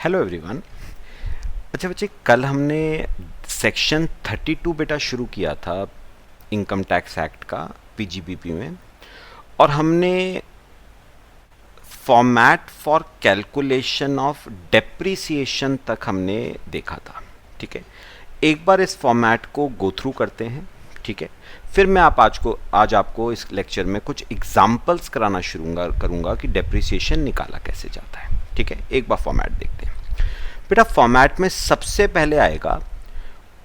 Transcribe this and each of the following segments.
Hello everyone. अच्छा बच्चे, कल हमने सेक्शन 32 बेटा शुरू किया था इनकम टैक्स एक्ट का पीजीबीपी में, और हमने format for calculation of depreciation तक हमने देखा था। ठीक है, एक बार इस फॉर्मेट को गो थ्रू करते हैं। ठीक है, फिर मैं आज आपको इस लेक्चर में कुछ एग्जाम्पल्स कराना शुरू करूंगा कि डेप्रिसिएशन निकाला कैसे जाता है। ठीक है, एक बार फॉर्मेट देखते हैं बेटा। फॉर्मेट में सबसे पहले आएगा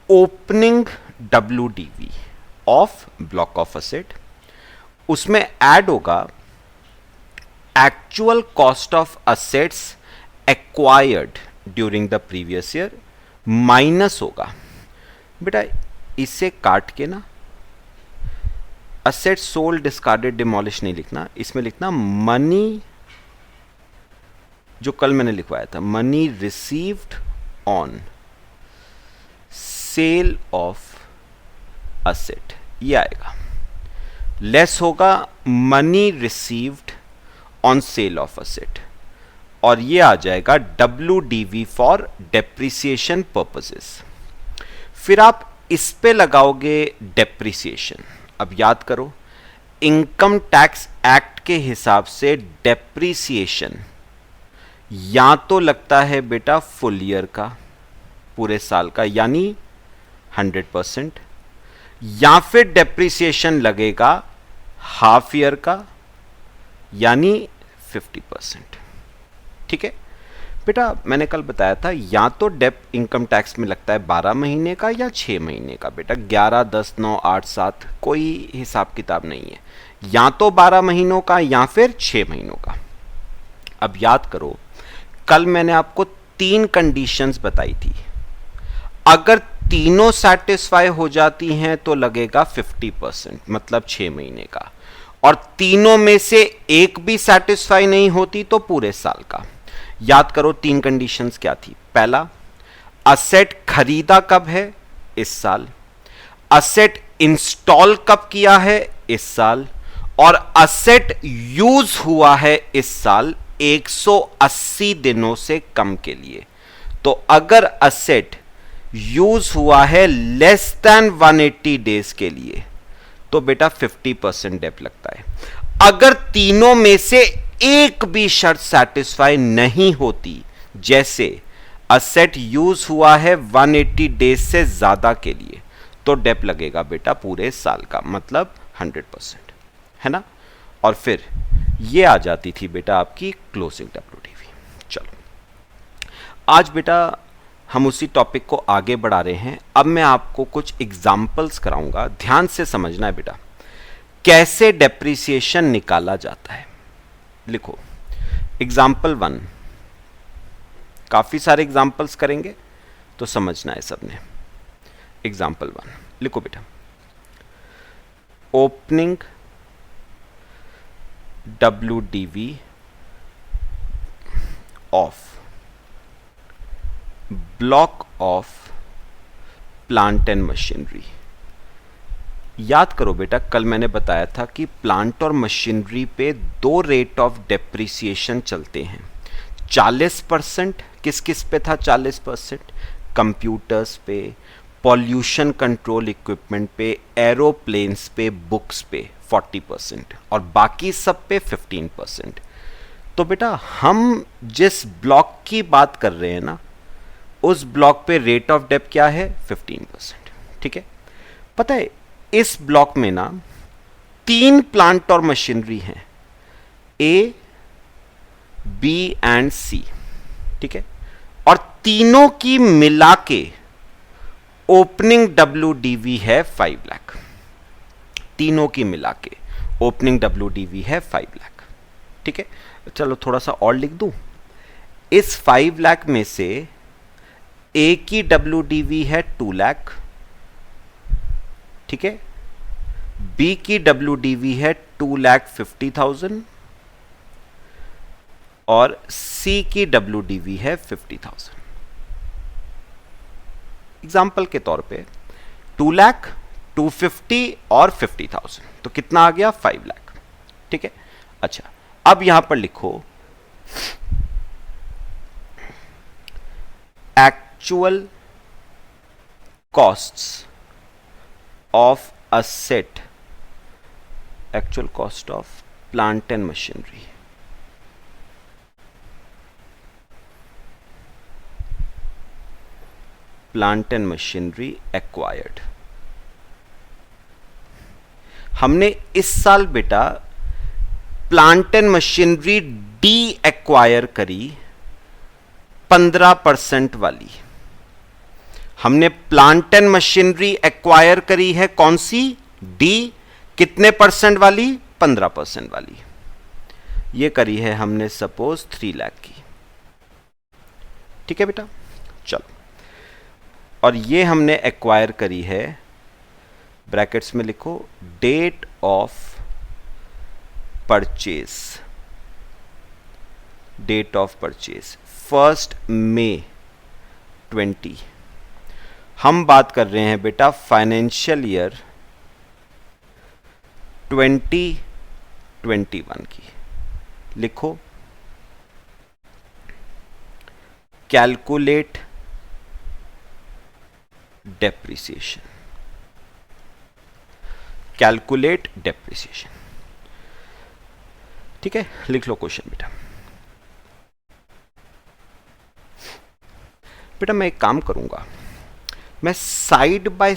opening WDV of block of asset, उसमें ऐड होगा actual cost of assets acquired during the previous year, minus होगा बेटा इसे काट के ना असेट सोल्ड डिस्कार्डेड डिमोलिश नहीं लिखना, इसमें लिखना मनी, जो कल मैंने लिखवाया था, money received on sale of asset, ये आएगा। लेस होगा money received on sale of asset, और ये आ जाएगा WDV फॉर डेप्रिसिएशन पर्पसेस। फिर आप इस पे लगाओगे डेप्रिसिएशन। अब याद करो, इनकम टैक्स एक्ट के हिसाब से डेप्रिसिएशन या तो लगता है बेटा फुल ईयर का, पूरे साल का, यानी 100%, या फिर डेप्रिसिएशन लगेगा हाफ ईयर का, यानी 50%। ठीक है बेटा, मैंने कल बताया था या तो डेप इनकम टैक्स में लगता है 12 महीने का या 6 महीने का बेटा, 11, 10, 9, 8, 7 कोई हिसाब किताब नहीं है, या तो 12 महीनों का या फिर 6 महीनों का। अब याद करो, कल मैंने आपको 3 कंडीशंस बताई थी, अगर तीनों सेटिस्फाई हो जाती हैं तो लगेगा 50%, मतलब 6 महीने का, और तीनों में से एक भी सेटिस्फाई नहीं होती तो पूरे साल का। याद करो 3 कंडीशंस क्या थी। पहला, असेट खरीदा कब है, इस साल, असेट इंस्टॉल कब किया है, इस साल, और असेट यूज हुआ है इस साल 180 दिनों से कम के लिए। तो अगर असेट यूज हुआ है लेस देन 180 डेज के लिए तो बेटा 50% डेप लगता है। अगर तीनों में से एक भी शर्त सेटिस्फाई नहीं होती, जैसे असेट यूज हुआ है 180 डेज से ज्यादा के लिए, तो डेप लगेगा बेटा पूरे साल का, मतलब 100%, है ना। और फिर ये आ जाती थी बेटा आपकी क्लोजिंग WDV। चलो आज बेटा हम उसी टॉपिक को आगे बढ़ा रहे हैं। अब मैं आपको कुछ एग्जाम्पल्स कराऊंगा, ध्यान से समझना है बेटा कैसे डेप्रिसिएशन निकाला जाता है। लिखो एग्जाम्पल 1, काफी सारे एग्जाम्पल्स करेंगे तो समझना है सबने। एग्जाम्पल 1 लिखो बेटा, opening WDV of block of plant and machinery. याद करो बेटा, कल मैंने बताया था कि प्लांट और मशीनरी पे 2 रेट ऑफ डेप्रिसिएशन चलते हैं। 40% किस किस पे था, 40% कंप्यूटर्स पे, पॉल्यूशन कंट्रोल इक्विपमेंट पे, एरोप्लेन्स पे, बुक्स पे 40%, और बाकी सब पे 15%। तो बेटा हम जिस ब्लॉक की बात कर रहे हैं ना, उस ब्लॉक पे रेट ऑफ डेप क्या है, 15%। ठीक है, पता है इस ब्लॉक में ना 3 प्लांट और मशीनरी हैं, A, B एंड C। ठीक है, और तीनों की मिला के ओपनिंग WDV है 5 लाख। तीनों की मिला के ओपनिंग WDV है 5 लाख। ठीक है, चलो थोड़ा सा और लिख दूं। इस 5 लाख में से A की WDV है 2 लाख, ठीक है, B की WDV है 2,50,000 और C की WDV है 50,000। एग्जाम्पल के तौर पे 2 लाख, 250 और 50,000, तो कितना आ गया, 5 लाख। ठीक है, अच्छा अब यहां पर लिखो actual costs of asset, actual cost of plant and machinery, plant and machinery acquired. हमने इस साल बेटा plant and machinery D acquire करी 15% वाली। हमने प्लांट एंड मशीनरी एक्वायर करी है कौन सी? डी। कितने परसेंट वाली? 15% वाली। ये करी है हमने सपोज 3 लाख की। ठीक है बेटा, चलो। और ये हमने एक्वायर करी है, ब्रैकेट्स में लिखो, date of purchase, date of purchase 1 मई 20। हम बात कर रहे हैं बेटा फाइनेंशियल ईयर 2021 की। लिखो कैलकुलेट डेप्रिसिएशन, कैलकुलेट डेप्रिसिएशन। ठीक है, लिख लो क्वेश्चन बेटा। बेटा मैं एक काम करूंगा, मैं साइड बाय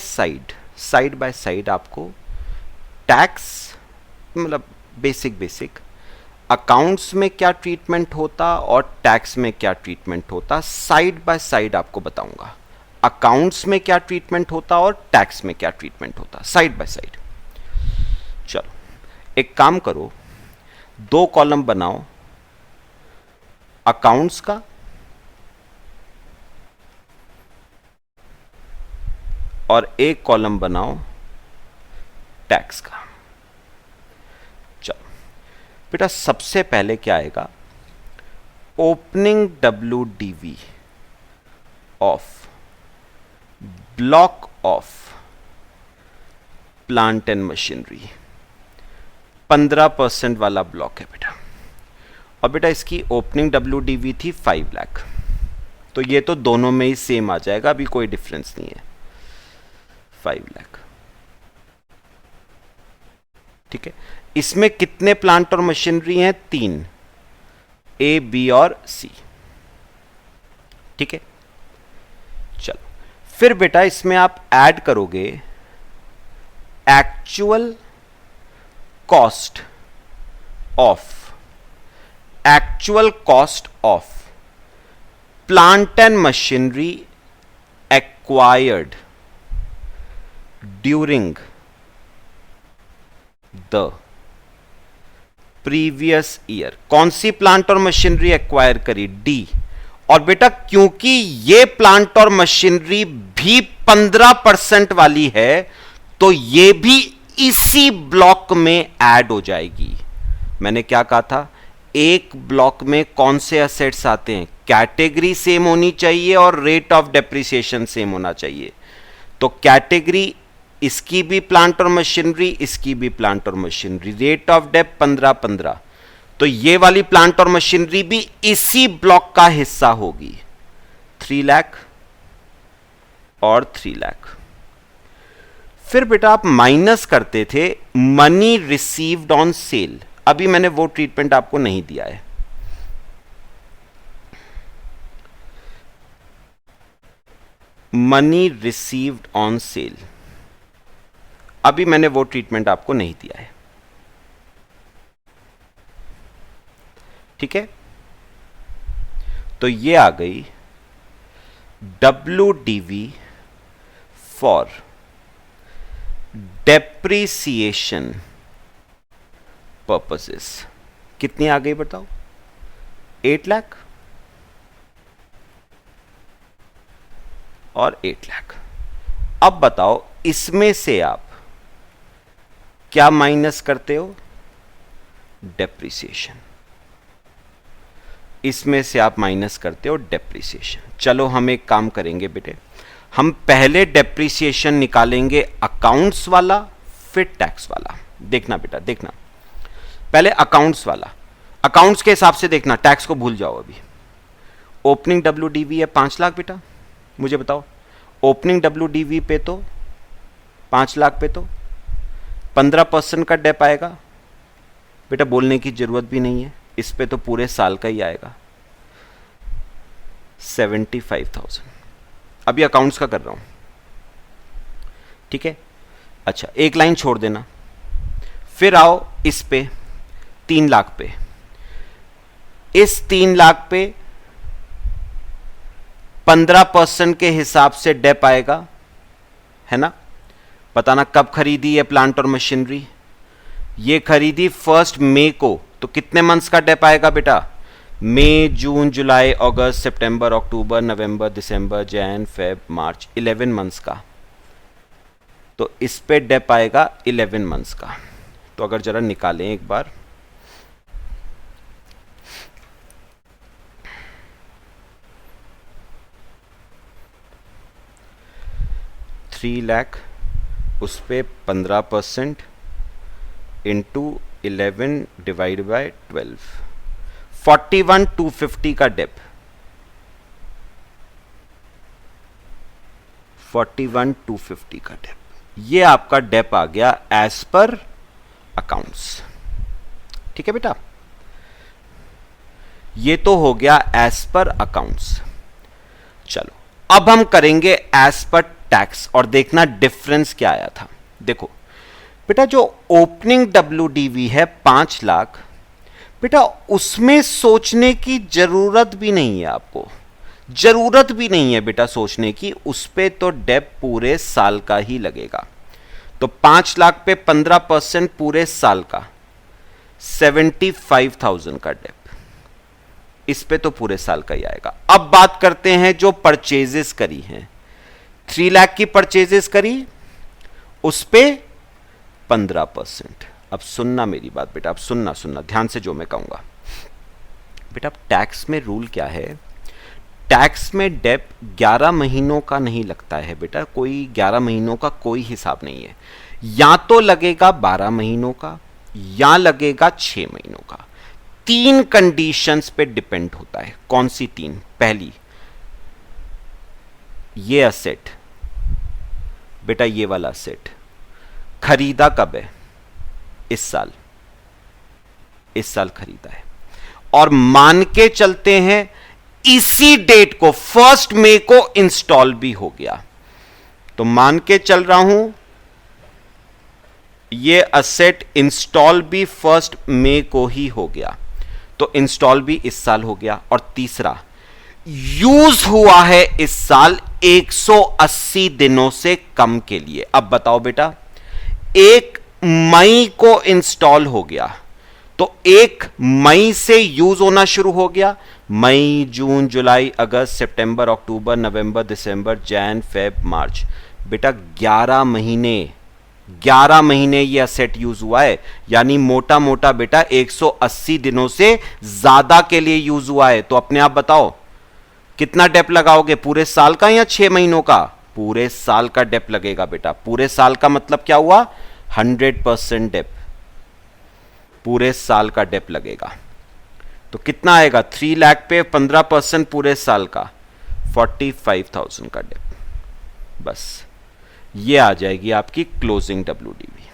साइड आपको टैक्स, मतलब बेसिक अकाउंट्स में क्या ट्रीटमेंट होता और टैक्स में क्या ट्रीटमेंट होता, साइड बाय साइड आपको बताऊंगा। अकाउंट्स में क्या ट्रीटमेंट होता और टैक्स में क्या ट्रीटमेंट होता, साइड बाय साइड। चलो एक काम करो, 2 कॉलम बनाओ अकाउंट्स का और 1 कॉलम बनाओ टैक्स का। चलो बेटा, सबसे पहले क्या आएगा? Opening WDV of block of plant and machinery, 15% वाला ब्लॉक है बेटा। और बेटा इसकी ओपनिंग WDV थी 5 लाख, तो ये तो दोनों में ही सेम आ जाएगा, अभी कोई डिफरेंस नहीं है, 5 लाख। ठीक है, इसमें कितने प्लांट और मशीनरी हैं? 3, A, B और C। ठीक है, चलो फिर बेटा इसमें आप ऐड करोगे actual cost of plant and machinery acquired during the previous year. कौन सी प्लांट और मशीनरी एक्वायर करी? डी। और बेटा क्योंकि ये प्लांट और मशीनरी भी 15% वाली है, तो ये भी इसी ब्लॉक में ऐड हो जाएगी। मैंने क्या कहा था? एक ब्लॉक में कौन से असेट्स आते हैं? कैटेगरी सेम होनी चाहिए और रेट ऑफ डेप्रिसिएशन सेम होना चाहिए। तो कैटेगरी इसकी भी प्लांट और मशीनरी, इसकी भी प्लांट और मशीनरी, रेट ऑफ डेप 15-15, तो ये वाली प्लांट और मशीनरी भी इसी ब्लॉक का हिस्सा होगी। 3 लाख और 3 लाख। फिर बेटा आप माइनस करते थे मनी रिसीव्ड ऑन सेल। अभी मैंने वो ट्रीटमेंट आपको नहीं दिया है। मनी रिसीव्ड ऑन सेल, अभी मैंने वो ट्रीटमेंट आपको नहीं दिया है। ठीक है, तो ये आ गई WDV फॉर डेप्रिसिएशन पर्पसेस। कितनी आ गई बताओ? 8 लाख और 8 लाख। अब बताओ इसमें से आप क्या माइनस करते हो? डेप्रिसिएशन। इसमें से आप माइनस करते हो डेप्रिसिएशन। चलो हम एक काम करेंगे बेटे, हम पहले डेप्रिसिएशन निकालेंगे अकाउंट्स वाला, फिर टैक्स वाला। देखना बेटा, देखना पहले अकाउंट्स वाला। अकाउंट्स के हिसाब से देखना, टैक्स को भूल जाओ। अभी ओपनिंग WDV है 5 लाख बेटा, मुझे बताओ, ओपनिंग WDV पे तो 5 लाख पे तो 15% का डेप आएगा बेटा, बोलने की जरूरत भी नहीं है, इस पे तो पूरे साल का ही आएगा 75,000। अभी अकाउंट्स का कर रहा हूं, ठीक है। अच्छा, एक लाइन छोड़ देना, फिर आओ इस पे 3 लाख पे। इस 3 लाख पे 15% के हिसाब से डेप आएगा, है ना। बताना कब खरीदी है प्लांट और मशीनरी, ये खरीदी 1 मई को, तो कितने मंथ्स का डेप आएगा बेटा, मई, जून, जुलाई, अगस्त, सितंबर, अक्टूबर, नवंबर, दिसंबर, जैन, फेब, मार्च, 11 मंथ्स का। तो इस पे डेप आएगा 11 मंथ्स का। तो अगर जरा निकालें एक बार, थ्री लाख उस पे 15% इंटू 11 डिवाइड बाय 12, 41,250 का डेप, 41,250 का डेप। ये आपका डेप आ गया एज पर अकाउंट्स, ठीक है बेटा। ये तो हो गया एज पर अकाउंट्स। चलो अब हम करेंगे एज पर टैक्स और देखना डिफरेंस क्या आया था। देखो बेटा, जो ओपनिंग WDV है 5 लाख, बेटा उसमें सोचने की जरूरत भी नहीं है आपको, जरूरत भी नहीं है बेटा सोचने की, उस पे तो डेप पूरे साल का ही लगेगा। तो 5 लाख पे 15% पूरे साल का 75,000 का डेप, इस पे तो पूरे साल का ही आएगा। अब बात करते हैं जो परचेजेस करी हैं, 3 लाख की परचेजेस करी, उस पे 15%। अब सुनना मेरी बात बेटा, अब सुनना ध्यान से जो मैं कहूंगा बेटा। टैक्स में रूल क्या है, टैक्स में डेप 11 महीनों का नहीं लगता है बेटा, कोई 11 महीनों का कोई हिसाब नहीं है, या तो लगेगा 12 महीनों का या लगेगा 6 महीनों का। 3 कंडीशंस पे डिपेंड होता है। कौन सी 3? पहली, ये असेट बेटा, ये वाला असेट खरीदा कब है, इस साल, इस साल खरीदा है, और मान के चलते हैं इसी डेट को 1 मई को इंस्टॉल भी हो गया, तो मान के चल रहा हूं ये असेट इंस्टॉल भी 1 मई को ही हो गया, तो इंस्टॉल भी इस साल हो गया। और तीसरा, यूज हुआ है इस साल 180 दिनों से कम के लिए। अब बताओ बेटा, 1 मई को इंस्टॉल हो गया, तो 1 मई से यूज होना शुरू हो गया, मई, जून, जुलाई, अगस्त, सितंबर, अक्टूबर, नवंबर, दिसंबर, जैन, फेब, मार्च, बेटा 11 महीने ये असेट यूज हुआ है, यानी मोटा मोटा बेटा 180 दिनों से ज्यादा के लिए यूज हुआ है। तो अपने आप बताओ कितना डेप लगाओगे, पूरे साल का या 6 महीनों का? पूरे साल का डेप लगेगा बेटा। पूरे साल का मतलब क्या हुआ, 100% डेप, पूरे साल का डेप लगेगा। तो कितना आएगा, 3 लाख पे 15% पूरे साल का 45,000 का डेप। बस ये आ जाएगी आपकी क्लोजिंग WDV।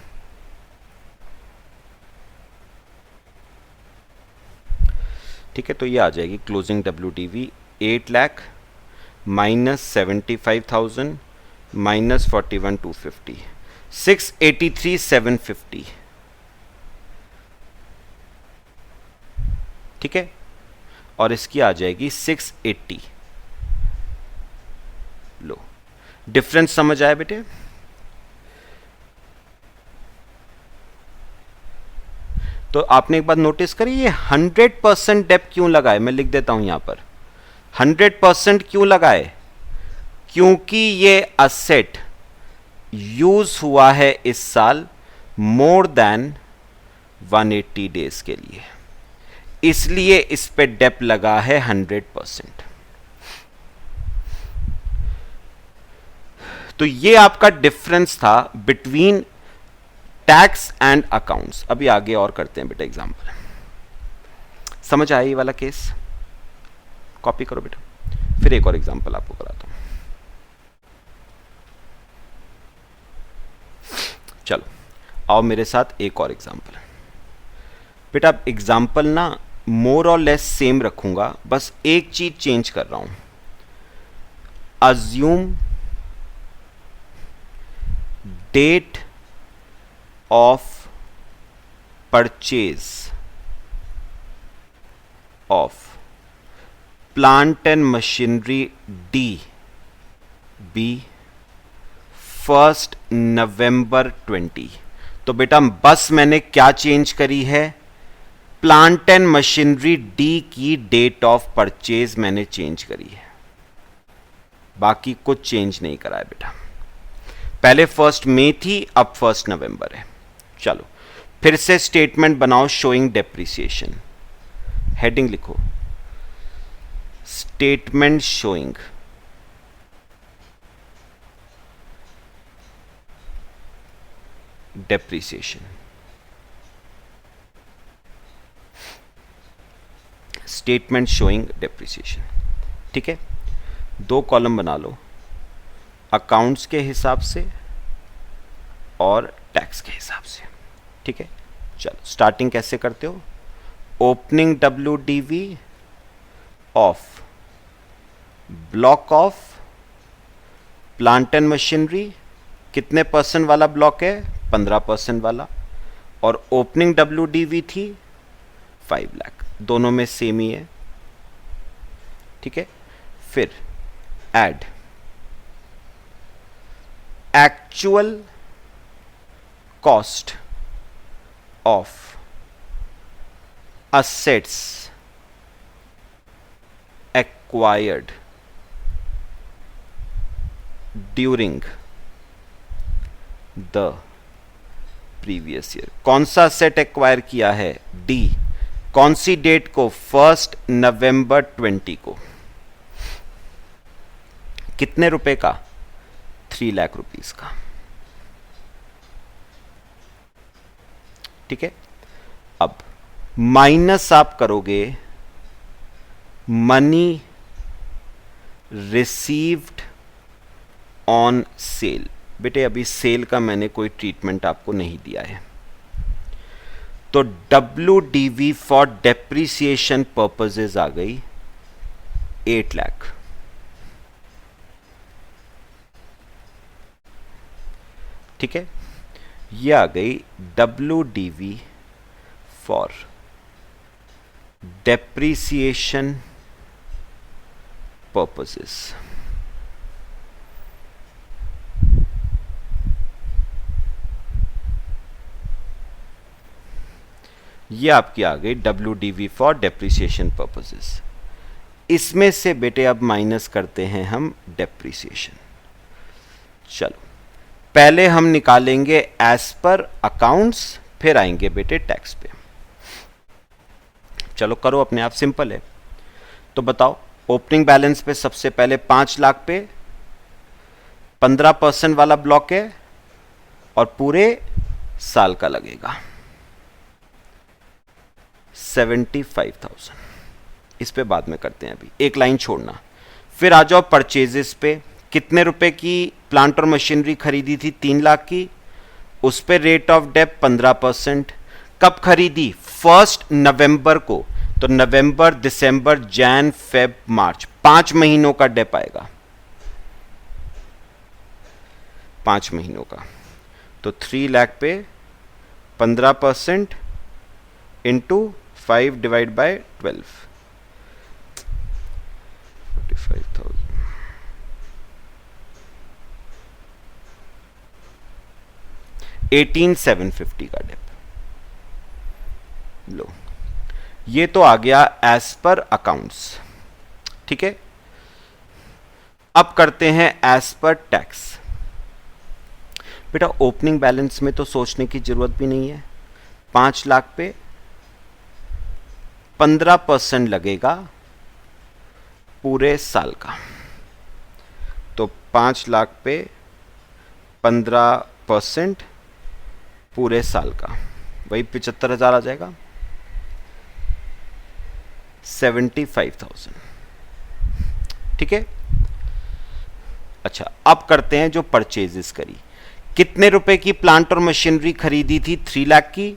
ठीक है, तो ये आ जाएगी closing WDV 8 lakh minus 75,000 minus 41,250, 683,750। ठीक है, और इसकी आ जाएगी 680। लो, डिफरेंस समझ आया बेटे? तो आपने एक बात नोटिस करी, ये 100% डेप क्यों लगाए? मैं लिख देता हूं यहां पर, 100% क्यों लगाए? क्योंकि ये असेट यूज हुआ है इस साल मोर देन 180 डेज के लिए, इसलिए इस पे डेप लगा है 100%। तो ये आपका डिफरेंस था बिटवीन टैक्स एंड अकाउंट्स। अभी आगे और करते हैं बेटा एग्जांपल। समझ आया ये वाला केस? कॉपी करो बेटा, फिर एक और एग्जांपल आपको कराता हूं। चलो आओ मेरे साथ एक और एग्जांपल। बेटा अब एग्जांपल ना मोर और लेस सेम रखूंगा, बस एक चीज चेंज कर रहा हूं। Assume date of purchase of plant and machinery D B 1 November 20। तो बेटा बस मैंने क्या चेंज करी है, प्लांट एंड मशीनरी डी की डेट ऑफ परचेज मैंने चेंज करी है, बाकी कुछ चेंज नहीं करा है बेटा। पहले 1 मई थी, अब 1 नवंबर है। चलो फिर से स्टेटमेंट बनाओ शोइंग डेप्रिसिएशन। हेडिंग लिखो statement showing depreciation. Statement showing depreciation, ठीक है। 2 कॉलम बना लो, अकाउंट्स के हिसाब से और टैक्स के हिसाब से, ठीक है। चलो स्टार्टिंग कैसे करते हो, opening WDV of block of plant and machinery, कितने % वाला ब्लॉक है, 15% वाला, और ओपनिंग WDV थी 5 लाख, दोनों में सेम ही है, ठीक है। फिर add actual cost of assets acquired during the previous year। कौन सा सेट एक्वायर किया है, डी, कौन सी डेट को, 1 नवंबर 20 को, कितने रुपए का, 3 लाख रुपीस का, ठीक है। अब माइनस आप करोगे मनी रिसीव्ड ऑन सेल। बेटे अभी सेल का मैंने कोई ट्रीटमेंट आपको नहीं दिया है, तो WDV फॉर डेप्रिसिएशन पर्पसेस आ गई 8 लाख, ठीक है। ये आ गई WDV फॉर डेप्रिसिएशन पर्पसेस। ये आपकी आ गई WDV फॉर डेप्रिसिएशन पर्पसेस। इसमें से बेटे अब माइनस करते हैं हम डेप्रिसिएशन। चलो पहले हम निकालेंगे एज पर अकाउंट्स, फिर आएंगे बेटे टैक्स पे। चलो करो अपने आप, सिंपल है। तो बताओ ओपनिंग बैलेंस पे सबसे पहले 5 लाख पे 15% वाला ब्लॉक है और पूरे साल का लगेगा 75,000। इस पे बाद में करते हैं, अभी एक लाइन छोड़ना। फिर आ जाओ परचेजेस पे, कितने रुपए की प्लांट और मशीनरी खरीदी थी, 3 लाख की, उस पे रेट ऑफ डेप 15%। कब खरीदी, 1 नवंबर को, तो नवंबर, दिसंबर, जैन, फेब, मार्च, 5 महीनों का डेप आएगा, 5 महीनों का। तो 3 लाख पे 15% इंटू 5 डिवाइड बाय 12, 45,000। 18,750 का डेप लो। ये तो आ गया एज पर अकाउंट्स, ठीक है। अब करते हैं एज पर टैक्स। बेटा ओपनिंग बैलेंस में तो सोचने की जरूरत भी नहीं है, 5 लाख पे 15% लगेगा पूरे साल का, तो 5 लाख पे 15% पूरे साल का, वही 75,000 आ जाएगा, 75,000, ठीक है। अच्छा अब करते हैं जो परचेजेस करी, कितने रुपए की प्लांट और मशीनरी खरीदी थी? 3 लाख की,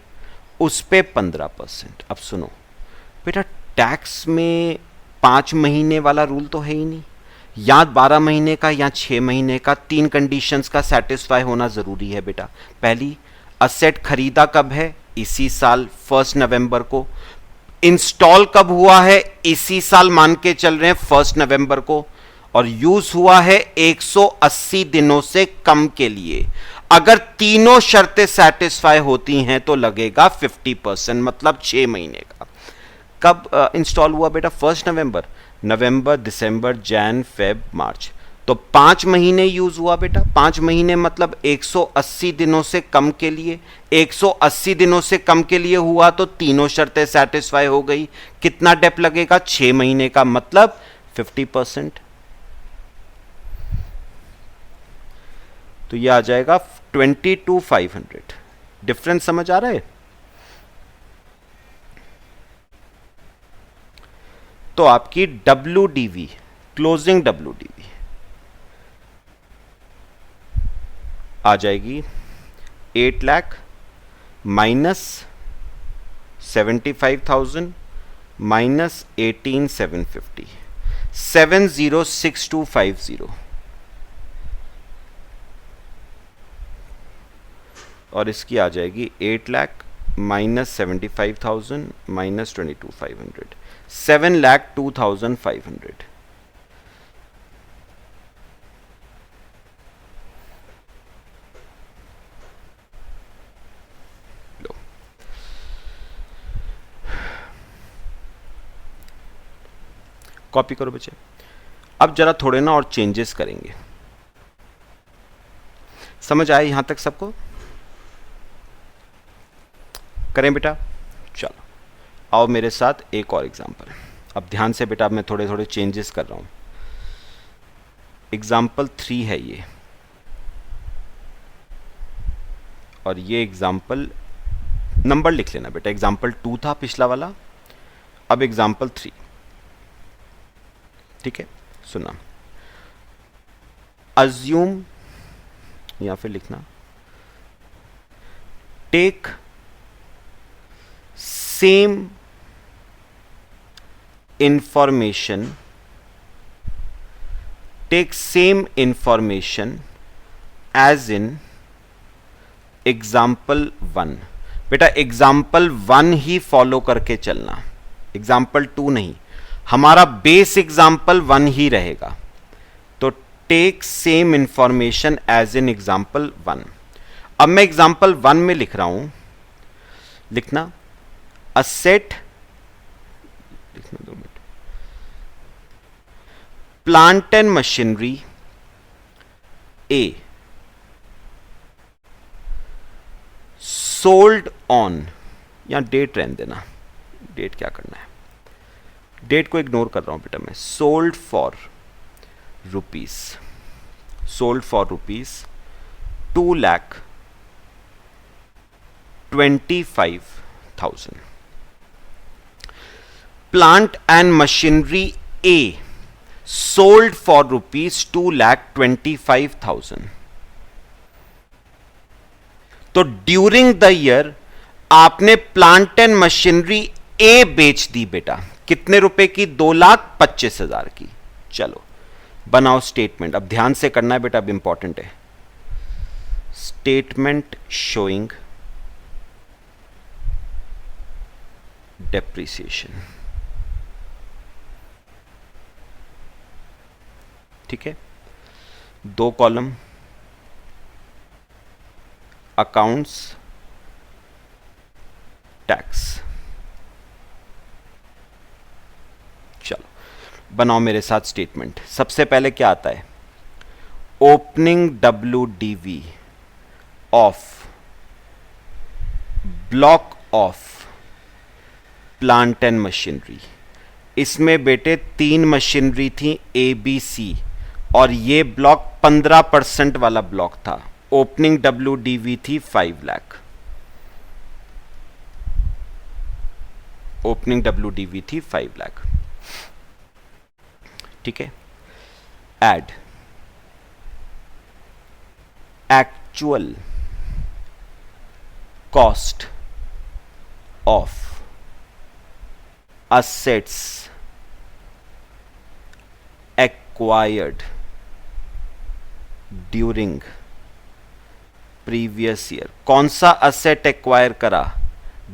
उस पे 15%। अब सुनो बेटा, टैक्स में 5 महीने वाला रूल तो है ही नहीं, या 12 महीने का या 6 महीने का, 3 कंडीशंस का सेटिस्फाई होना जरूरी है बेटा। पहली, असेट खरीदा कब है? इसी साल 1 नवंबर को। इंस्टॉल कब हुआ है? इसी साल मान के चल रहे हैं 1 नवंबर को। और यूज हुआ है 180 दिनों से कम के लिए। अगर तीनों शर्तें सेटिस्फाई होती हैं तो लगेगा 50%, मतलब 6 महीने का। कब इंस्टॉल हुआ बेटा? 1 नवंबर। नवंबर, दिसंबर, जैन, फेब, मार्च, तो 5 महीने यूज हुआ बेटा। 5 महीने मतलब 180 दिनों से कम के लिए। 180 दिनों से कम के लिए हुआ तो तीनों शर्तें सेटिस्फाई हो गई। कितना डेप लगेगा? 6 महीने का, मतलब 50%। तो यह आ जाएगा 22,500। डिफरेंस समझ आ रहा है? तो आपकी WDV, क्लोजिंग WDV आ जाएगी 8 लाख माइनस 75,000 माइनस 18,750, 706250। और इसकी आ जाएगी 8 लाख माइनस 75,000 माइनस 22,500, 7,02,500। लो, कॉपी करो बच्चे। अब जरा थोड़े ना और चेंजेस करेंगे। समझ आए यहां तक सबको? करें बेटा? चलो आओ मेरे साथ एक और एग्जांपल। अब ध्यान से बेटा, मैं थोड़े थोड़े चेंजेस कर रहा हूं। एग्जांपल 3 है ये, और ये एग्जांपल नंबर लिख लेना बेटा। एग्जांपल 2 था पिछला वाला, अब एग्जांपल 3। ठीक है, सुना। अज्यूम, या फिर लिखना, take same information, take same information as in example 1। बेटा एग्जाम्पल 1 ही फॉलो करके चलना, एग्जाम्पल 2 नहीं। हमारा बेस एग्जाम्पल 1 ही रहेगा। तो take same information as in example 1। अब मैं एग्जाम्पल 1 में लिख रहा हूं, लिखना असेट, लिखना 2 minute, plant and machinery A sold on, या डेट रहने देना, डेट क्या करना है, डेट को इग्नोर कर रहा हूं बेटा मैं। Sold for rupees, sold for rupees 2,25,000। Plant and machinery A sold for rupees 2,25,000। तो ड्यूरिंग द ईयर आपने प्लांट एंड मशीनरी ए बेच दी बेटा। कितने रुपए की? 2,25,000 की। चलो बनाओ स्टेटमेंट। अब ध्यान से करना है बेटा, अब इंपॉर्टेंट है। Statement showing depreciation. ठीक है, 2 कॉलम, अकाउंट्स, टैक्स। चलो बनाओ मेरे साथ स्टेटमेंट। सबसे पहले क्या आता है? Opening WDV of block of plant and machinery. इसमें बेटे 3 मशीनरी थी ABC, और ये ब्लॉक 15% वाला ब्लॉक था। ओपनिंग WDV थी 5 लाख। ओपनिंग WDV थी 5 लाख। ठीक है, add actual cost of assets acquired during previous year। कौन सा असेट एक्वायर करा?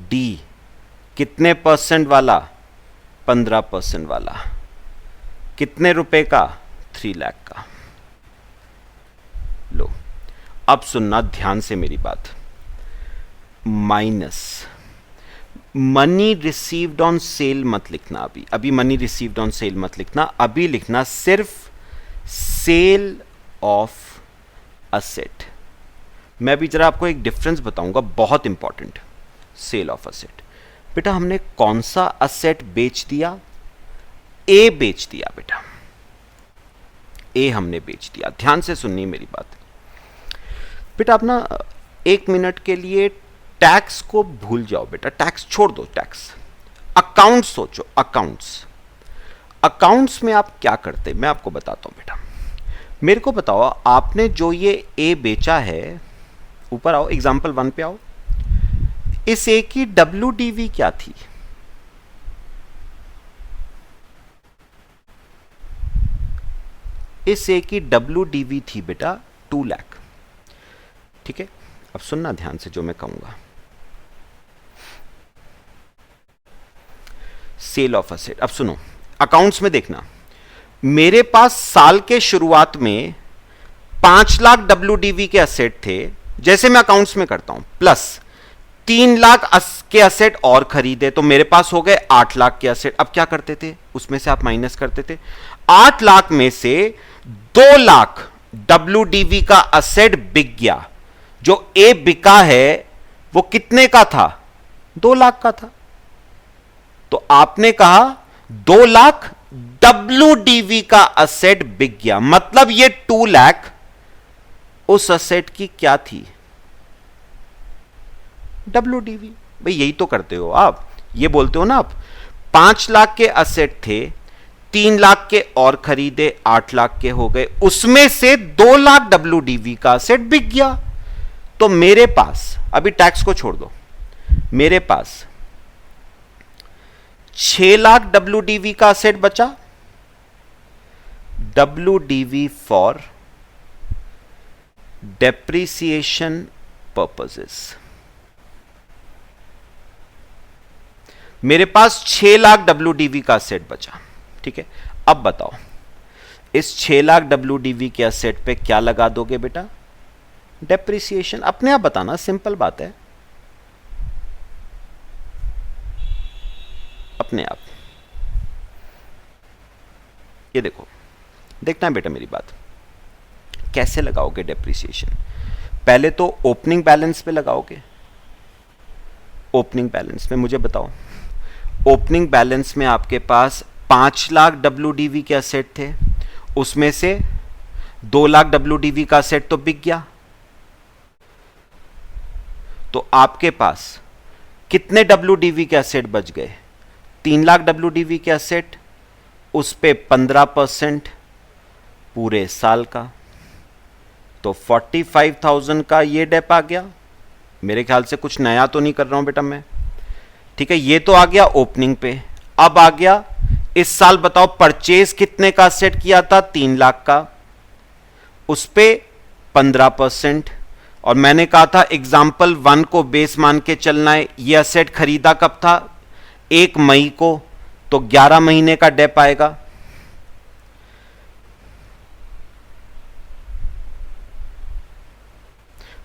डी। कितने परसेंट वाला? 15% वाला। कितने रुपए का? 3 लाख का। लो अब सुनना ध्यान से मेरी बात। Minus money received on sale मत लिखना, अभी मनी रिसीव्ड ऑन सेल मत लिखना, अभी लिखना सिर्फ सेल ऑफ असेट। मैं अभी जरा आपको एक डिफरेंस बताऊंगा, बहुत इंपॉर्टेंट। सेल ऑफ असेट, बेटा हमने कौन सा असेट बेच दिया? ए बेच दिया बेटा, ए हमने बेच दिया। ध्यान से सुननी मेरी बात बेटा। अपना 1 मिनट के लिए टैक्स को भूल जाओ बेटा, टैक्स छोड़ दो, टैक्स। अकाउंट्स सोचो, अकाउंट्स। अकाउंट्स में आप क्या करते, मैं आपको बताता हूं बेटा। मेरे को बताओ, आपने जो ये ए बेचा है, ऊपर आओ, एग्जाम्पल 1 पे आओ। इस ए की WDV क्या थी? इस ए की WDV थी बेटा 2 लाख। ठीक है, अब सुनना ध्यान से जो मैं कहूंगा। सेल ऑफ असेट, अब सुनो, अकाउंट्स में देखना, मेरे पास साल के शुरुआत में 5 लाख WDV के असेट थे, जैसे मैं अकाउंट्स में करता हूं, प्लस 3 लाख के असेट और खरीदे, तो मेरे पास हो गए 8 लाख के असेट। अब क्या करते थे, उसमें से आप माइनस करते थे। 8 लाख में से 2 लाख WDV का असेट बिक गया। जो ए बिका है वो कितने का था? 2 लाख का था। तो आपने कहा 2 लाख WDV का असेट बिक गया, मतलब ये 2 लाख उस असेट की क्या थी? WDV। भाई यही तो करते हो आप, ये बोलते हो ना आप, 5 लाख के असेट थे, 3 लाख के और खरीदे, 8 लाख के हो गए, उसमें से 2 लाख WDV का असेट बिक गया। तो मेरे पास, अभी टैक्स को छोड़ दो, मेरे पास 6 लाख WDV का असेट बचा। WDV for depreciation purposes. मेरे पास 6 लाख WDV का असेट बचा। ठीक है, अब बताओ इस 6 लाख WDV के असेट पे क्या लगा दोगे बेटा? डेप्रिसिएशन। अपने आप बताना, सिंपल बात है, अपने आप। ये देखो, देखना है बेटा मेरी बात, कैसे लगाओगे डेप्रिसिएशन? पहले तो ओपनिंग बैलेंस पे लगाओगे। ओपनिंग बैलेंस में मुझे बताओ, ओपनिंग बैलेंस में आपके पास 5 लाख WDV के असेट थे, उसमें से 2 लाख WDV का असेट तो बिक गया। तो आपके पास कितने WDV के असेट बच गए? 3 लाख WDV के असेट, उस पे 15% पूरे साल का, तो 45,000 का ये डेप आ गया। मेरे ख्याल से कुछ नया तो नहीं कर रहा हूं बेटा मैं। ठीक है, ये तो आ गया ओपनिंग पे। अब आ गया इस साल, बताओ परचेज कितने का असेट किया था? 3 लाख का, उस पे 15%। और मैंने कहा था एग्जाम्पल 1 को बेस मान के चलना है। ये असेट खरीदा कब था? 1 मई को, तो 11 महीने का डेप आएगा।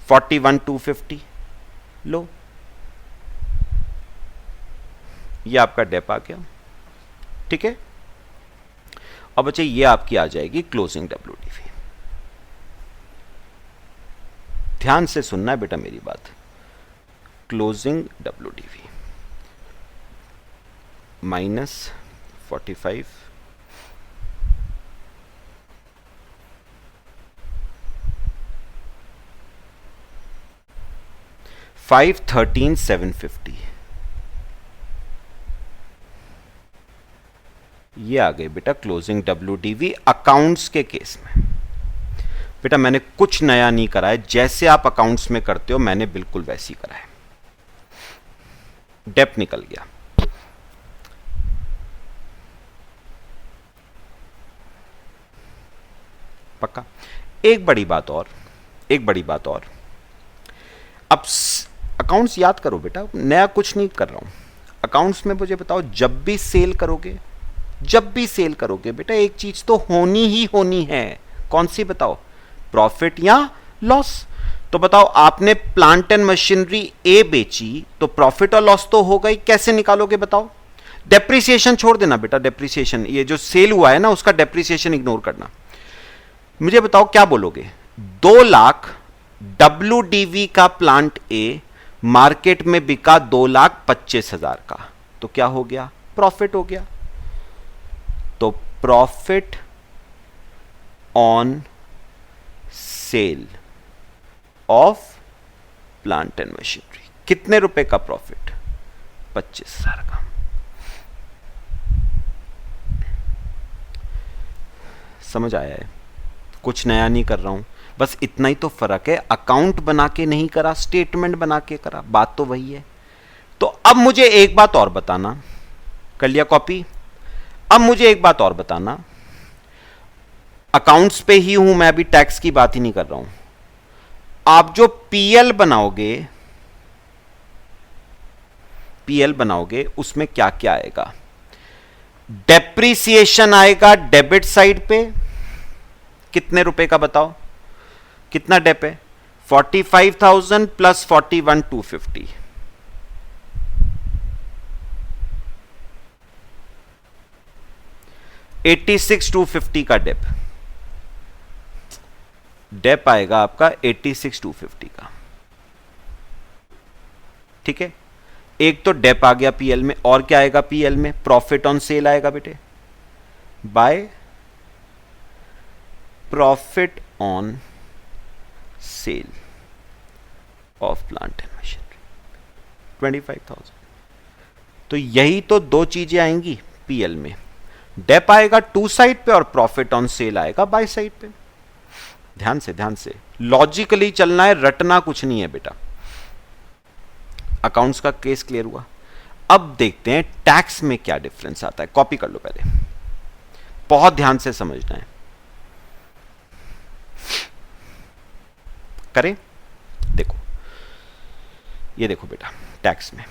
$41,250 लो, ये आपका डेप आ गया। ठीक है, अब बच्चे ये आपकी आ जाएगी क्लोजिंग WDV। ध्यान से सुनना है बेटा मेरी बात। क्लोजिंग WDV -45 513,750, ये आ गई बेटा क्लोजिंग WDV अकाउंट्स के केस में। बेटा मैंने कुछ नया नहीं करा है, जैसे आप अकाउंट्स में करते हो मैंने बिल्कुल वैसी करा है। डेप निकल गया। पक्का। एक बड़ी बात और, एक बड़ी बात और, अब अकाउंट्स याद करो बेटा, नया कुछ नहीं कर रहा हूं। अकाउंट्स में मुझे बताओ, जब भी सेल करोगे, जब भी सेल करोगे बेटा एक चीज तो होनी ही होनी है। कौन सी बताओ? प्रॉफिट या लॉस। तो बताओ आपने प्लांट एंड मशीनरी ए बेची तो प्रॉफिट और लॉस तो हो गई, कैसे निकालोगे बताओ? डेप्रिसिएशन छोड़ देना बेटा, डेप्रिसिएशन, ये जो सेल हुआ है ना उसका डेप्रिसिएशन इग्नोर करना। मुझे बताओ क्या बोलोगे? 2 लाख WDV का प्लांट ए मार्केट में बिका 2,25,000 का, तो क्या हो गया? प्रॉफिट हो गया। तो profit on sale of plant and machinery कितने रुपए का प्रॉफिट? 25,000 का। समझ आया है? कुछ नया नहीं कर रहा हूं, बस इतना ही तो फर्क है, अकाउंट बना के नहीं करा, स्टेटमेंट बना के करा, बात तो वही है। तो अब मुझे एक बात और बताना, कर लिया कॉपी? अब मुझे एक बात और बताना, अकाउंट्स पे ही हूं मैं, अभी टैक्स की बात ही नहीं कर रहा हूं। आप जो पीएल बनाओगे उसमें क्या क्या आएगा? डेप्रिसिएशन आएगा डेबिट साइड पे, कितने रुपए का बताओ? कितना डेप है? 45,000 प्लस 41,250, 86,250 का डेप आएगा आपका 86,250 का। ठीक है, एक तो डेप आ गया पीएल में, और क्या आएगा पीएल में? प्रॉफिट ऑन सेल आएगा बेटे, by profit on sale of plant and machinery 25,000। तो यही तो दो चीजें आएंगी पीएल में, डेप आएगा टू साइड पे और प्रॉफिट ऑन सेल आएगा बाय साइड पे। ध्यान से लॉजिकली चलना है, रटना कुछ नहीं है बेटा। अकाउंट्स का केस क्लियर हुआ। अब देखते हैं टैक्स में क्या डिफरेंस आता है। कॉपी कर लो पहले, बहुत ध्यान से समझना है। करें? देखो, ये देखो बेटा, टैक्स में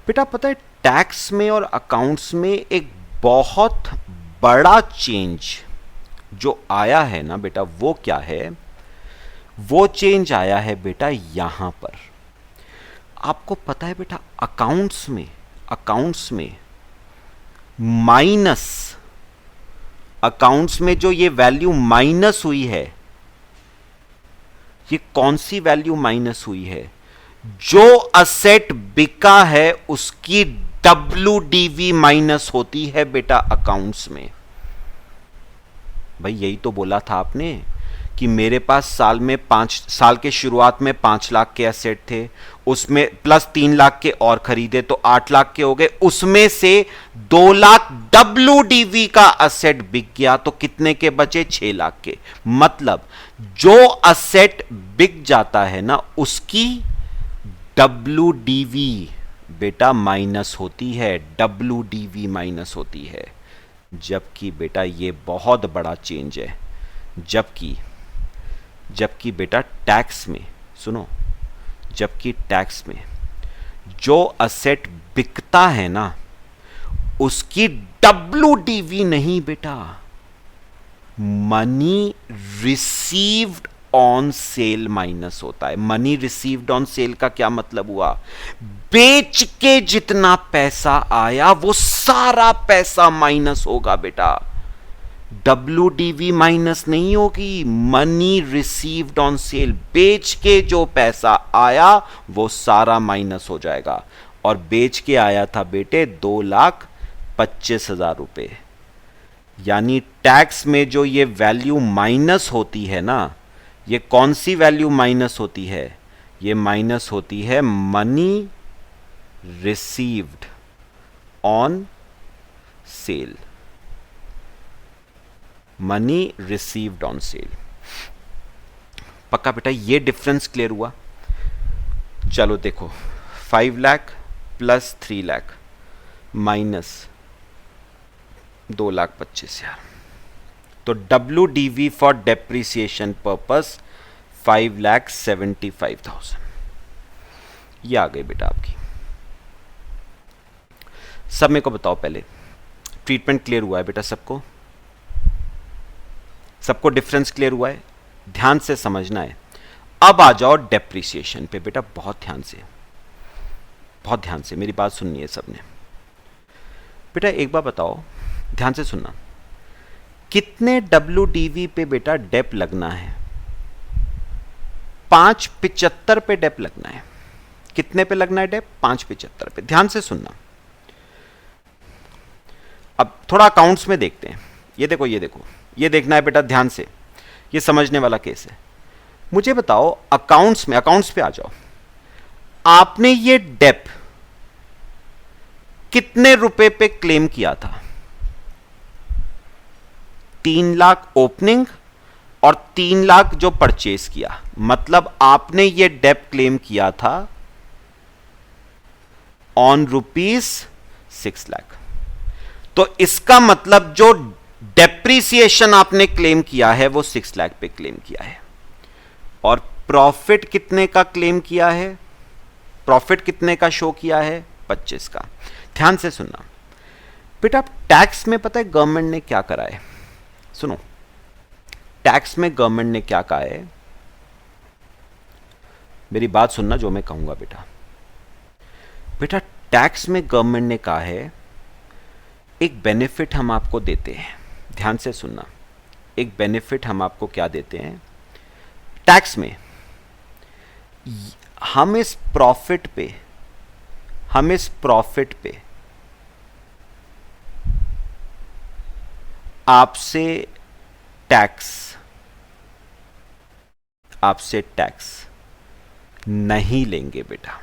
बेटा पता है टैक्स में और अकाउंट्स में एक बहुत बड़ा चेंज जो आया है ना बेटा, वो क्या है? वो चेंज आया है बेटा यहां पर। आपको पता है बेटा अकाउंट्स में माइनस, अकाउंट्स में जो ये वैल्यू माइनस हुई है, ये कौन सी वैल्यू माइनस हुई है? जो असेट बिका है उसकी WDV माइनस होती है बेटा अकाउंट्स में। भाई यही तो बोला था आपने कि मेरे पास साल के शुरुआत में 5 लाख के एसेट थे, उसमें प्लस 3 लाख के और खरीदे तो 8 लाख के हो गए, उसमें से 2 लाख WDV का असेट बिक गया तो कितने के बचे? 6 लाख के। मतलब जो असेट बिक जाता है ना उसकी WDV बेटा माइनस होती है, WDV माइनस होती है। जबकि बेटा ये बहुत बड़ा चेंज है, जबकि बेटा टैक्स में सुनो, जबकि टैक्स में जो असेट बिकता है ना उसकी WDV नहीं बेटा, money received on sale minus होता है। मनी रिसीव्ड ऑन सेल का क्या मतलब हुआ? बेच के जितना पैसा आया वो सारा पैसा माइनस होगा बेटा, WDV माइनस नहीं होगी। मनी रिसीव्ड ऑन सेल, बेच के जो पैसा आया वो सारा माइनस हो जाएगा। और बेच के आया था बेटे 2,25,000 रुपए। यानी टैक्स में जो ये वैल्यू माइनस होती है ना, ये कौन सी वैल्यू माइनस होती है? ये माइनस होती है money received on sale, money received on sale. पक्का बेटा, ये डिफरेंस क्लियर हुआ। चलो देखो, 5 लाख प्लस 3 लाख माइनस 2,25,000, तो WDV फॉर डेप्रिसिएशन पर्पस 5,75,000 ये आ गई बेटा आपकी। सब मेरे को बताओ पहले, ट्रीटमेंट क्लियर हुआ है बेटा सबको? सबको डिफरेंस क्लियर हुआ है? ध्यान से समझना है। अब आ जाओ डेप्रिसिएशन पे बेटा, बहुत ध्यान से मेरी बात सुननी है सबने। बेटा एक बार बताओ, ध्यान से सुनना, कितने WDV पे बेटा डेप लगना है? 5,75 पे डेप लगना है। कितने पे लगना है डेप? 5,75 पे। ध्यान से सुनना। अब थोड़ा अकाउंट्स में देखते हैं। ये देखो ये देखना है बेटा ध्यान से, ये समझने वाला केस है। मुझे बताओ अकाउंट्स पे आ जाओ, आपने ये डेप कितने रुपए पे क्लेम किया था? 3 लाख ओपनिंग और 3 लाख जो परचेज किया, मतलब आपने ये डेप क्लेम किया था ऑन ₹6 लाख। तो इसका मतलब जो डेप्रीसिएशन आपने क्लेम किया है वो 6 लाख पे क्लेम किया है। और प्रॉफिट कितने का क्लेम किया है? प्रॉफिट कितने का शो किया है? 25 का। ध्यान से सुनना बेटा, टैक्स में पता है गवर्नमेंट ने क्या करा है? सुनो, टैक्स में गवर्नमेंट ने क्या कहा है, मेरी बात सुनना जो मैं कहूंगा बेटा। बेटा टैक्स में गवर्नमेंट ने कहा है एक बेनिफिट हम आपको देते हैं। ध्यान से सुनना, एक बेनिफिट हम आपको क्या देते हैं टैक्स में? हम इस प्रॉफिट पे आपसे टैक्स नहीं लेंगे बेटा।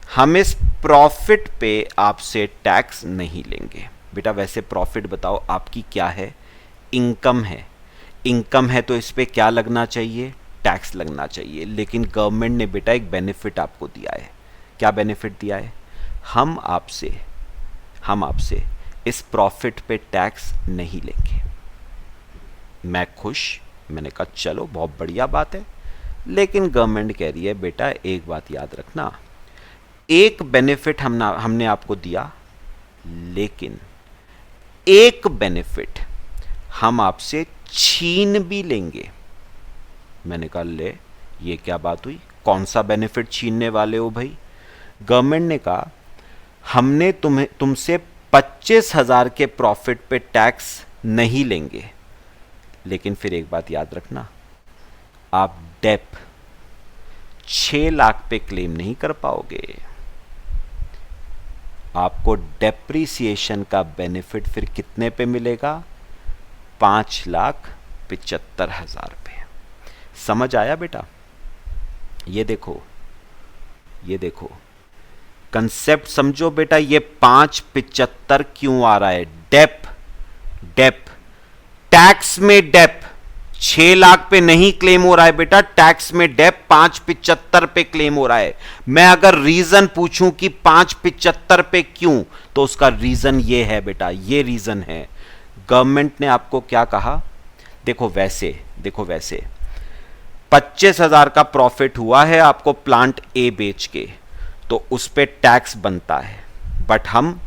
हम इस प्रॉफिट पे आपसे टैक्स नहीं लेंगे बेटा। वैसे प्रॉफिट बताओ आपकी क्या है? इनकम है। इनकम है तो इस पे क्या लगना चाहिए? टैक्स लगना चाहिए। लेकिन गवर्नमेंट ने बेटा एक बेनिफिट आपको दिया है। क्या बेनिफिट दिया है? हम आपसे इस प्रॉफिट पे टैक्स नहीं लेंगे। मैं खुश, मैंने कहा चलो बहुत बढ़िया बात है। लेकिन गवर्नमेंट कह रही है बेटा एक बात याद रखना, एक बेनिफिट हमने आपको दिया, लेकिन एक बेनिफिट हम आपसे छीन भी लेंगे। मैंने कहा ले ये क्या बात हुई, कौन सा बेनिफिट छीनने वाले हो भाई? गवर्नमेंट ने कहा हमने तुमसे 25,000 के प्रॉफिट पे टैक्स नहीं लेंगे, लेकिन फिर एक बात याद रखना, आप डेप 6 लाख पे क्लेम नहीं कर पाओगे। आपको डेप्रीसिएशन का बेनिफिट फिर कितने पे मिलेगा? 5,75,000 पे। समझ आया बेटा? ये देखो कंसेप्ट समझो बेटा। ये 5,75 क्यों आ रहा है? डेप टैक्स में डेप 6 लाख पे नहीं क्लेम हो रहा है बेटा, टैक्स में डेप 5,75 पे क्लेम हो रहा है। मैं अगर रीजन पूछूं कि 5,75 पे क्यों, तो उसका रीजन ये है बेटा, ये रीजन है। गवर्नमेंट ने आपको क्या कहा? देखो वैसे 25,000 का प्रॉफिट हुआ है आपको प्लांट ए बेच के, तो उस पे टैक्स बनता है, बट हम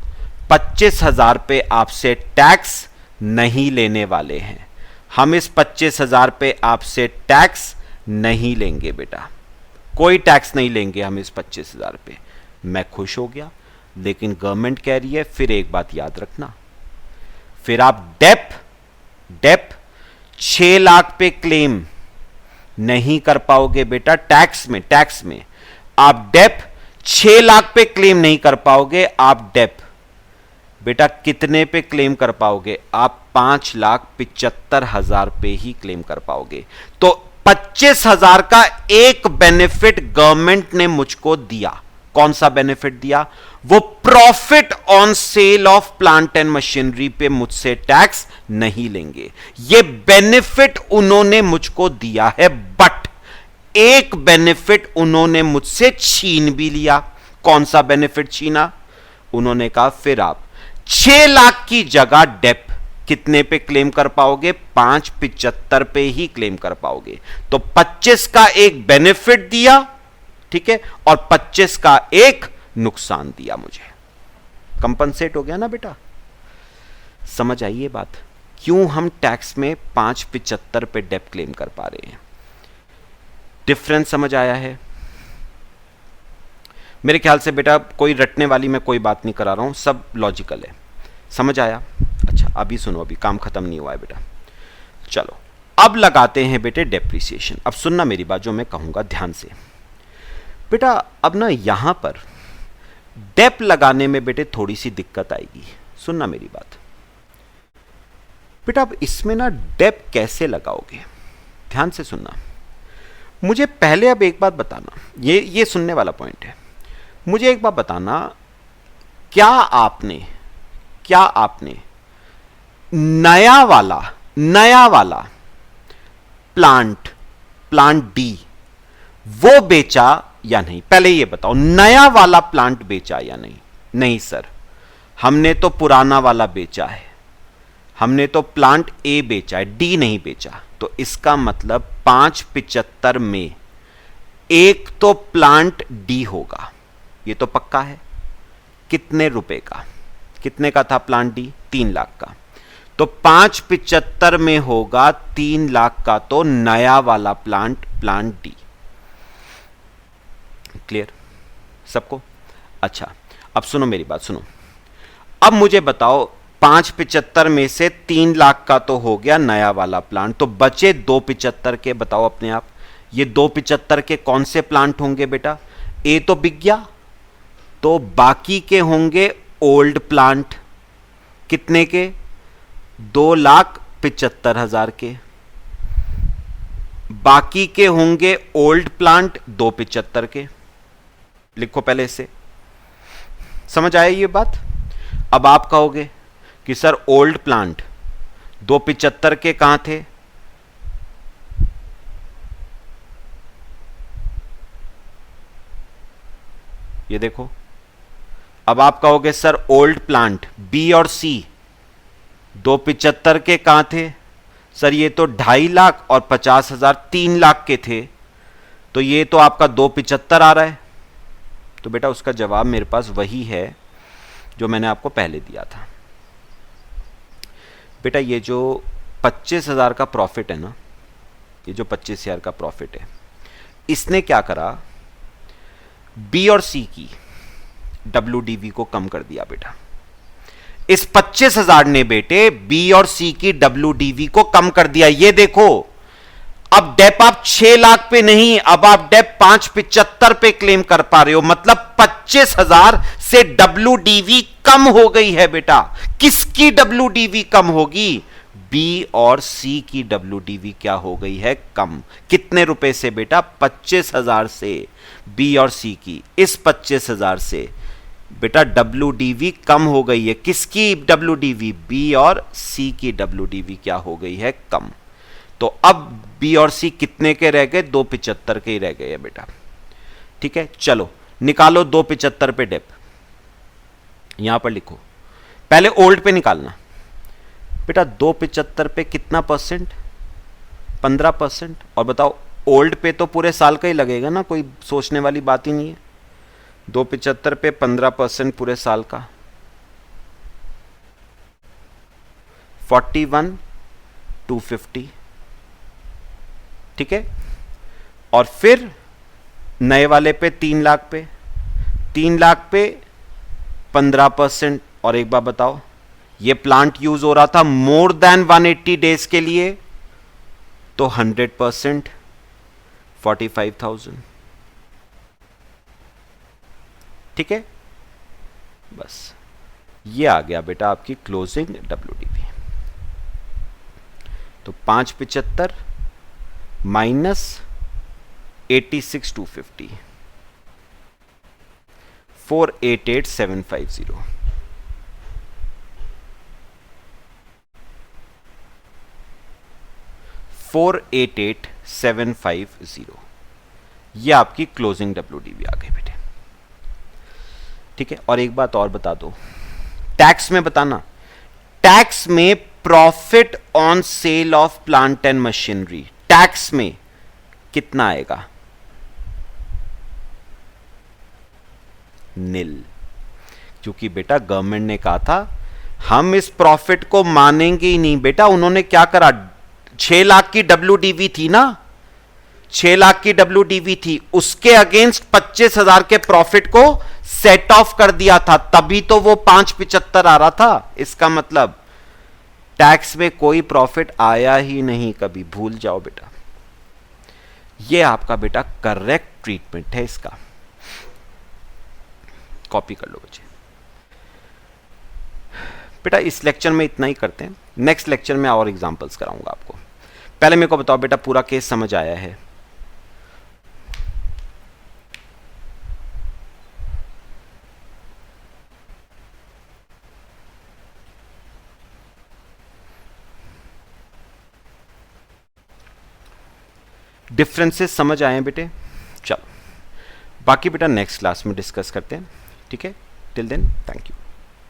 25,000 पे आपसे टैक्स नहीं लेने वाले हैं। हम इस 25,000 पे आपसे टैक्स नहीं लेंगे बेटा, कोई टैक्स नहीं लेंगे हम इस 25,000 पे। मैं खुश हो गया, लेकिन गवर्नमेंट कह रही है फिर एक बात याद रखना, फिर आप डेप 6 लाख पे क्लेम नहीं कर पाओगे बेटा। टैक्स में आप डेप 6 लाख पे क्लेम नहीं कर पाओगे। आप डेप बेटा कितने पे क्लेम कर पाओगे? आप 5,75,000 पे ही क्लेम कर पाओगे। तो 25,000 का एक बेनिफिट गवर्नमेंट ने मुझको दिया। कौन सा बेनिफिट दिया? वो profit on sale of plant and machinery पे मुझसे टैक्स नहीं लेंगे। ये बेनिफिट उन्होंने मुझको दिया है, बट एक बेनिफिट उन्होंने मुझसे छीन भी लिया। कौन सा बेनिफिट छीना? उन्होंने कहा फिर आप 6 लाख की जगह डेप कितने पे क्लेम कर पाओगे? 575 पे ही क्लेम कर पाओगे। तो 25 का एक बेनिफिट दिया, ठीक है, और 25 का एक नुकसान दिया मुझे। कंपनसेट हो गया ना बेटा? समझ आई ये बात? क्यों हम टैक्स में 575 पे डेप क्लेम कर पा रहे हैं? डिफरेंस समझ आया है? मेरे ख्याल से बेटा कोई रटने वाली मैं कोई बात नहीं करा रहा हूं, सब लॉजिकल है। समझ आया? अच्छा अभी सुनो, अभी काम खत्म नहीं हुआ है बेटा। चलो अब लगाते हैं बेटे डेप्रिसिएशन। अब सुनना मेरी बात, जो मैं कहूंगा ध्यान से बेटा। अब ना यहां पर डेप लगाने में बेटे थोड़ी सी दिक्कत आएगी। सुनना मेरी बात बेटा। अब इसमें ना डेप कैसे लगाओगे, ध्यान से सुनना। मुझे पहले अब एक बात बताना, ये सुनने वाला पॉइंट है। मुझे एक बात बताना, क्या आपने नया वाला प्लांट डी वो बेचा या नहीं? पहले ये बताओ, नया वाला प्लांट बेचा या नहीं? नहीं सर, हमने तो पुराना वाला बेचा है, हमने तो प्लांट ए बेचा है, डी नहीं बेचा। तो इसका मतलब 575 में एक तो प्लांट डी होगा, ये तो पक्का है। कितने रुपए का? कितने का था प्लांट डी? 3 लाख का। तो 575 में होगा 3 लाख का तो नया वाला प्लांट डी। क्लियर सबको? अच्छा अब सुनो मेरी बात, सुनो। अब मुझे बताओ 575 में से 3 लाख का तो हो गया नया वाला प्लांट, तो बचे 275 के। बताओ अपने आप, ये 275 के कौन से प्लांट होंगे बेटा? ए तो बिक गया, तो बाकी के होंगे ओल्ड प्लांट। कितने के? 2,75,000 के। बाकी के होंगे ओल्ड प्लांट 275 के। लिखो पहले इसे। समझ आया ये बात? अब आप कहोगे कि सर ओल्ड प्लांट 275 के कहां थे? ये देखो। अब आप कहोगे सर ओल्ड प्लांट बी और सी 275 के कहां थे? सर ये तो 2.5 लाख और 50,000 3 लाख के थे, तो ये तो आपका 275 आ रहा है। तो बेटा उसका जवाब मेरे पास वही है जो मैंने आपको पहले दिया था। बेटा ये जो 25,000 का प्रॉफिट है ना, ये जो 25,000 का प्रॉफिट है, इसने क्या करा? बी और सी की WDV को कम कर दिया बेटा। इस 25,000 ने बेटे बी और सी की WDV को कम कर दिया। ये देखो, अब डेप आप 6 लाख पे नहीं, अब आप डेप 575 पे क्लेम कर पा रहे हो। मतलब 25,000 से WDV कम हो गई है बेटा। किसकी WDV कम होगी? बी और सी की WDV क्या हो गई है? कम। कितने रुपए से बेटा? 25,000 से बी और सी की। इस 25,000 से बेटा WDV कम हो गई है। किसकी WDV? बी और सी की WDV क्या हो गई है? कम। तो अब बी और सी कितने के रह गए? 275 के ही रह गए बेटा। ठीक है, चलो निकालो 275 पे डेप। यहां पर लिखो, पहले ओल्ड पे निकालना बेटा। 275 पे कितना परसेंट? 15%। और बताओ ओल्ड पे तो पूरे साल का ही लगेगा ना, कोई सोचने वाली बात ही नहीं है। 275 पे 15% पूरे साल का 41,250। ठीक है, और फिर नए वाले पे 3 लाख पे 15%। और एक बार बताओ, ये प्लांट यूज हो रहा था मोर देन 180 डेज के लिए, तो 100% 45,000। ठीक है, बस ये आ गया बेटा आपकी क्लोजिंग WDV। तो 575 माइनस 86,250, 488750 488750 ये आपकी क्लोजिंग WDV आ गई बेटे। ठीक है, और एक बात और बता दो, टैक्स में बताना, टैक्स में profit on sale of plant and machinery tax में कितना आएगा? नील, क्योंकि बेटा गवर्नमेंट ने कहा था हम इस प्रॉफिट को मानेंगे ही नहीं। बेटा उन्होंने क्या करा, 6 लाख की WDV थी ना, 6 लाख की WDV थी, उसके अगेंस्ट 25,000 के प्रॉफिट को सेट ऑफ कर दिया था, तभी तो वो 575 आ रहा था। इसका मतलब टैक्स में कोई प्रॉफिट आया ही नहीं कभी, भूल जाओ बेटा। ये आपका बेटा करेक्ट ट्रीटमेंट है इसका, कॉपी कर लो बच्चे। बेटा इस लेक्चर में इतना ही करते हैं, नेक्स्ट लेक्चर में और एग्जांपल्स कराऊंगा आपको। पहले मेरे को बताओ बेटा पूरा केस समझ आया है? डिफरेंसेस समझ आए हैं बेटे? चलो बाकी बेटा नेक्स्ट क्लास में डिस्कस करते हैं। ठीक है, टिल देन थैंक यू।